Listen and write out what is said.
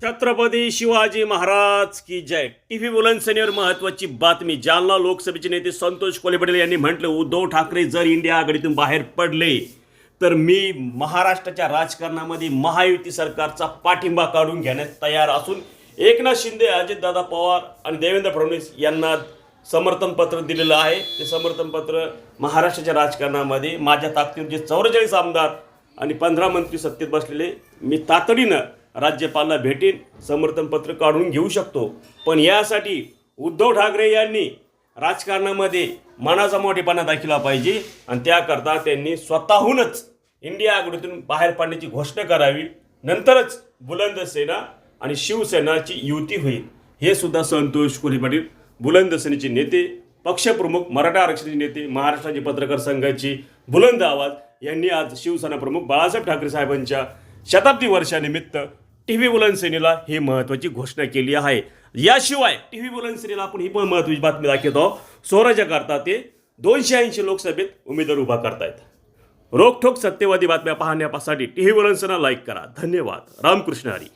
छत्रपती शिवाजी महाराज की जय. टीव्ही बुलंदसेनेवर महत्त्वाची बातमी. जालना लोकसभेचे नेते संतोष कोल्हे यांनी म्हटलं, उद्धव ठाकरे जर इंडिया आघाडीतून बाहेर पडले तर मी महाराष्ट्राच्या राजकारणामध्ये महायुती सरकारचा पाठिंबा काढून घेण्यास तयार असून एकनाथ शिंदे, अजितदादा पवार आणि देवेंद्र फडणवीस यांना समर्थन पत्र दिलेलं आहे. ते समर्थन पत्र महाराष्ट्राच्या राजकारणामध्ये माझ्या ताकदीवर जे 44 आमदार आणि 15 मंत्री सत्तेत बसलेले, मी तातडीनं राज्यपालाला भेटीन, समर्थनपत्र काढून घेऊ शकतो. पण यासाठी उद्धव ठाकरे यांनी राजकारणामध्ये मनाचा मोठेपणा दाखवला पाहिजे आणि त्याकरता त्यांनी स्वतःहूनच इंडिया आघाडीतून बाहेर पडण्याची घोषणा करावी. नंतरच बुलंद सेना आणि शिवसेनाची युती होईल. हे सुद्धा संतोष कोल्हे बुलंद सेनेचे नेते, पक्षप्रमुख, मराठा आरक्षणाचे नेते, महाराष्ट्राचे पत्रकार संघाची बुलंद आवाज यांनी आज शिवसेना प्रमुख बाळासाहेब ठाकरे साहेबांच्या शताब्दी वर्षानिमित्त टीव्ही बुलंदसेनेला ही महत्त्वाची घोषणा केली आहे. याशिवाय टीव्ही बुलंदसेनेला आपण ही पण महत्त्वाची बातमी दाखवतो. स्वराज्याकरता ते 280 लोकसभेत उमेदवार उभा करतायत. रोखठोक सत्यवादी बातम्या पाहण्यासाठी टीव्ही बुलंदसेना लाईक करा. धन्यवाद. रामकृष्ण हरी.